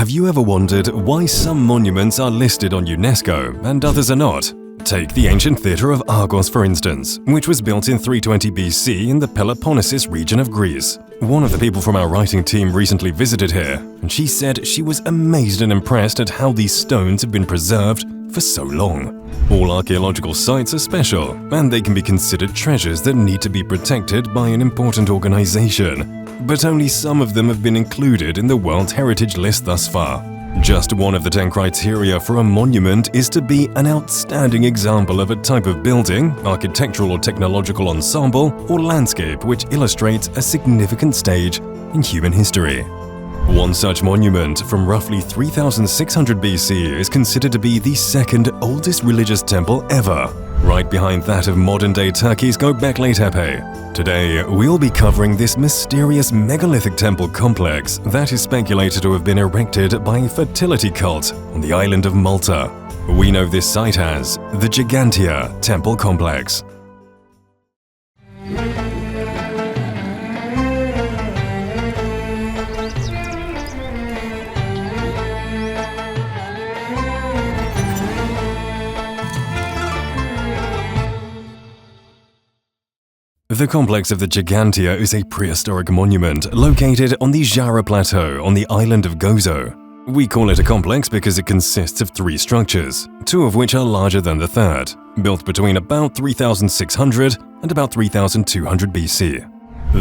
Have you ever wondered why some monuments are listed on UNESCO and others are not? Take the ancient theatre of Argos, for instance, which was built in 320 BC in the Peloponnesus region of Greece. One of the people from our writing team recently visited here, and she said she was amazed and impressed at how these stones have been preserved for so long. All archaeological sites are special, and they can be considered treasures that need to be protected by an important organization. But only some of them have been included in the World Heritage List thus far. Just one of the 10 criteria for a monument is to be an outstanding example of a type of building, architectural or technological ensemble, or landscape which illustrates a significant stage in human history. One such monument from roughly 3600 BC is considered to be the second oldest religious temple ever, right behind that of modern-day Turkey's Göbekli Tepe. Today, we'll be covering this mysterious megalithic temple complex that is speculated to have been erected by a fertility cult on the island of Malta. We know this site as the Ggantija Temple Complex. The complex of the Ggantija is a prehistoric monument located on the Jara Plateau on the island of Gozo. We call it a complex because it consists of 3 structures, 2 of which are larger than the third, built between about 3600 and about 3200 BC.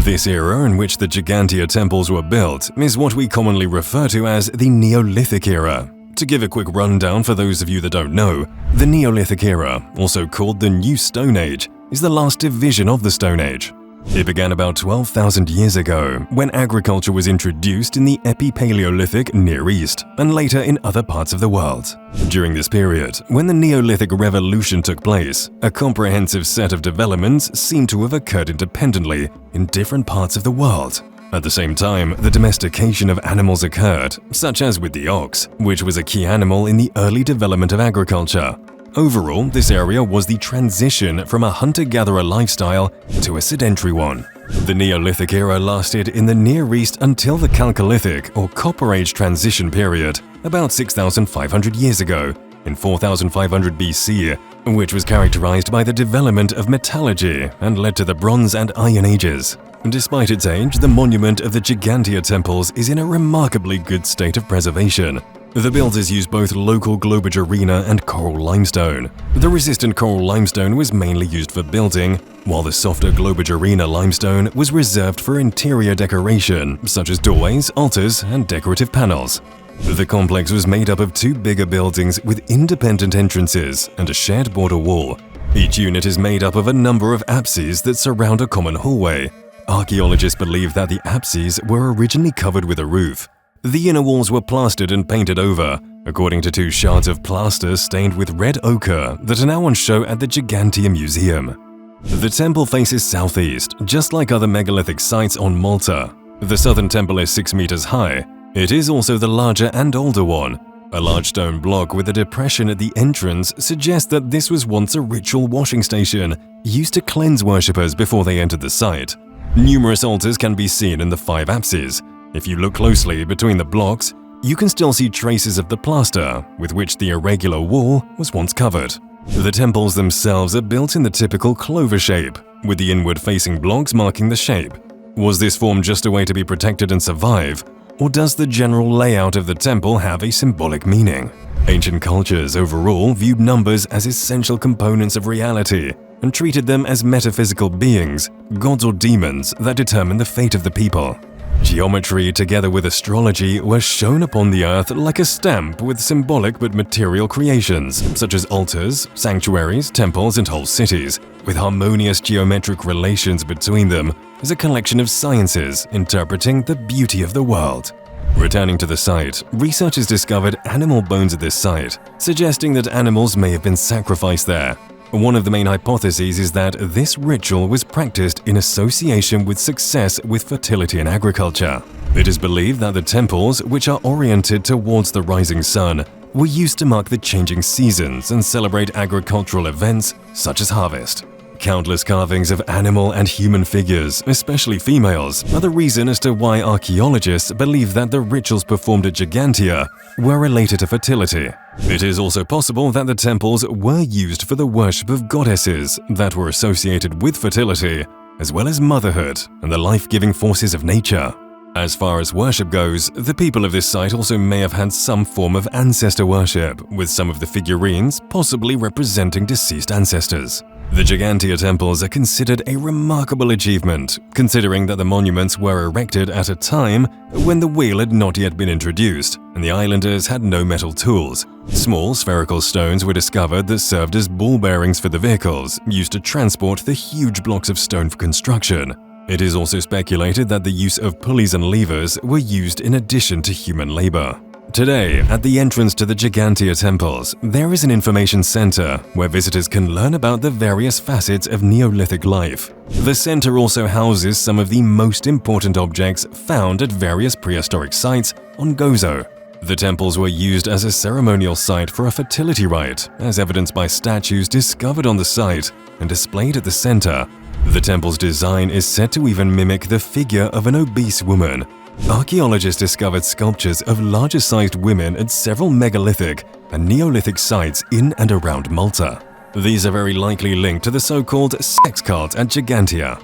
This era in which the Ggantija temples were built is what we commonly refer to as the Neolithic era. To give a quick rundown for those of you that don't know, the Neolithic era, also called the New Stone Age, is the last division of the Stone Age. It began about 12,000 years ago, when agriculture was introduced in the Epi-Paleolithic Near East, and later in other parts of the world. During this period, when the Neolithic Revolution took place, a comprehensive set of developments seemed to have occurred independently in different parts of the world. At the same time, the domestication of animals occurred, such as with the ox, which was a key animal in the early development of agriculture. Overall, this area was the transition from a hunter-gatherer lifestyle to a sedentary one. The Neolithic era lasted in the Near East until the Chalcolithic or Copper Age transition period, about 6,500 years ago, in 4,500 BC, which was characterized by the development of metallurgy and led to the Bronze and Iron Ages. Despite its age, the monument of the Ggantija temples is in a remarkably good state of preservation. The builders used both local Globigerina and coral limestone. The resistant coral limestone was mainly used for building, while the softer Globigerina limestone was reserved for interior decoration, such as doorways, altars, and decorative panels. The complex was made up of 2 bigger buildings with independent entrances and a shared border wall. Each unit is made up of a number of apses that surround a common hallway. Archaeologists believe that the apses were originally covered with a roof. The inner walls were plastered and painted over, according to 2 shards of plaster stained with red ochre that are now on show at the Ggantija Museum. The temple faces southeast, just like other megalithic sites on Malta. The southern temple is 6 meters high. It is also the larger and older one. A large stone block with a depression at the entrance suggests that this was once a ritual washing station used to cleanse worshippers before they entered the site. Numerous altars can be seen in the 5 apses. If you look closely between the blocks, you can still see traces of the plaster with which the irregular wall was once covered. The temples themselves are built in the typical clover shape, with the inward-facing blocks marking the shape. Was this form just a way to be protected and survive, or does the general layout of the temple have a symbolic meaning? Ancient cultures overall viewed numbers as essential components of reality and treated them as metaphysical beings, gods or demons that determine the fate of the people. Geometry, together with astrology, were shown upon the earth like a stamp with symbolic but material creations, such as altars, sanctuaries, temples, and whole cities, with harmonious geometric relations between them as a collection of sciences interpreting the beauty of the world. Returning to the site, researchers discovered animal bones at this site, suggesting that animals may have been sacrificed there. One of the main hypotheses is that this ritual was practiced in association with success with fertility and agriculture. It is believed that the temples, which are oriented towards the rising sun, were used to mark the changing seasons and celebrate agricultural events such as harvest. countless carvings of animal and human figures, especially females, are the reason as to why archaeologists believe that the rituals performed at Ġgantija were related to fertility. It is also possible that the temples were used for the worship of goddesses that were associated with fertility, as well as motherhood and the life-giving forces of nature. As far as worship goes, the people of this site also may have had some form of ancestor worship, with some of the figurines possibly representing deceased ancestors. The Ggantija temples are considered a remarkable achievement, considering that the monuments were erected at a time when the wheel had not yet been introduced and the islanders had no metal tools. Small spherical stones were discovered that served as ball bearings for the vehicles used to transport the huge blocks of stone for construction. It is also speculated that the use of pulleys and levers were used in addition to human labor. Today, at the entrance to the Ggantija temples, there is an information center where visitors can learn about the various facets of Neolithic life. The center also houses some of the most important objects found at various prehistoric sites on Gozo. The temples were used as a ceremonial site for a fertility rite, as evidenced by statues discovered on the site and displayed at the center. The temple's design is said to even mimic the figure of an obese woman. Archaeologists discovered sculptures of larger-sized women at several megalithic and Neolithic sites in and around Malta. These are very likely linked to the so-called sex cult at Ġgantija.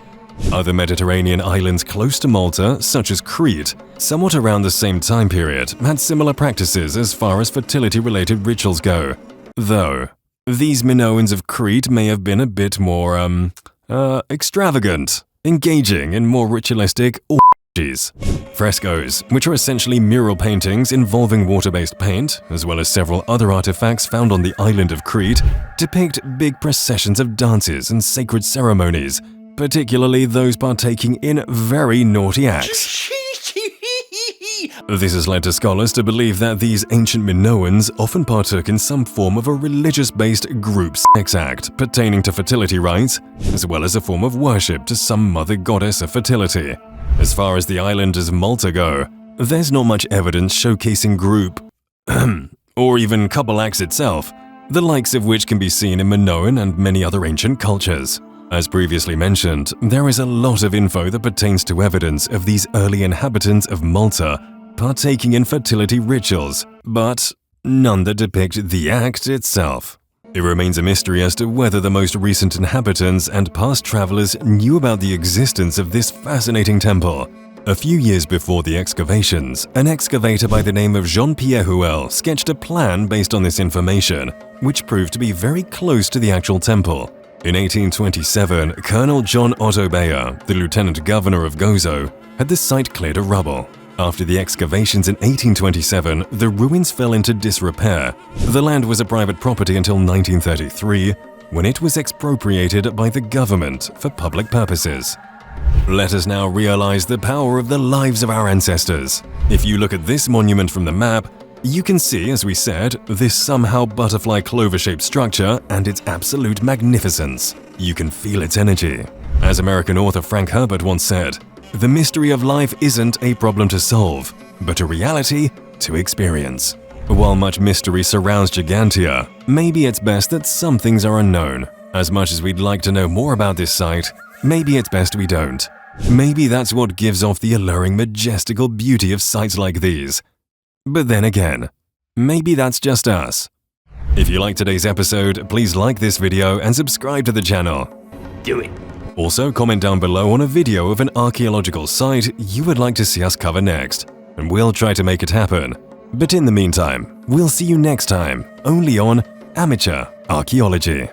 Other Mediterranean islands close to Malta, such as Crete, somewhat around the same time period, had similar practices as far as fertility-related rituals go. Though, these Minoans of Crete may have been a bit more, extravagant, engaging in more ritualistic orgies. Frescoes, which are essentially mural paintings involving water-based paint, as well as several other artifacts found on the island of Crete, depict big processions of dances and sacred ceremonies, particularly those partaking in very naughty acts. This has led to scholars to believe that these ancient Minoans often partook in some form of a religious-based group sex act pertaining to fertility rites, as well as a form of worship to some mother goddess of fertility. As far as the islanders of Malta go, there's not much evidence showcasing group or even couple acts itself, the likes of which can be seen in Minoan and many other ancient cultures. As previously mentioned, there is a lot of info that pertains to evidence of these early inhabitants of Malta partaking in fertility rituals, but none that depict the act itself. It remains a mystery as to whether the most recent inhabitants and past travelers knew about the existence of this fascinating temple. A few years before the excavations, an excavator by the name of Jean-Pierre Huel sketched a plan based on this information, which proved to be very close to the actual temple. In 1827, Colonel John Otto Bayer, the lieutenant governor of Gozo, had the site cleared of rubble. After the excavations in 1827, the ruins fell into disrepair. The land was a private property until 1933, when it was expropriated by the government for public purposes. Let us now realize the power of the lives of our ancestors. If you look at this monument from the map, you can see, as we said, this somehow butterfly clover-shaped structure and its absolute magnificence. You can feel its energy. As American author Frank Herbert once said, "The mystery of life isn't a problem to solve, but a reality to experience." While much mystery surrounds Ġgantija, maybe it's best that some things are unknown. As much as we'd like to know more about this site, maybe it's best we don't. Maybe that's what gives off the alluring, majestical beauty of sites like these. But then again, maybe that's just us. If you liked today's episode, please like this video and subscribe to the channel. Do it. Also, comment down below on a video of an archaeological site you would like to see us cover next, and we'll try to make it happen. But in the meantime, we'll see you next time, only on Amateur Archaeology.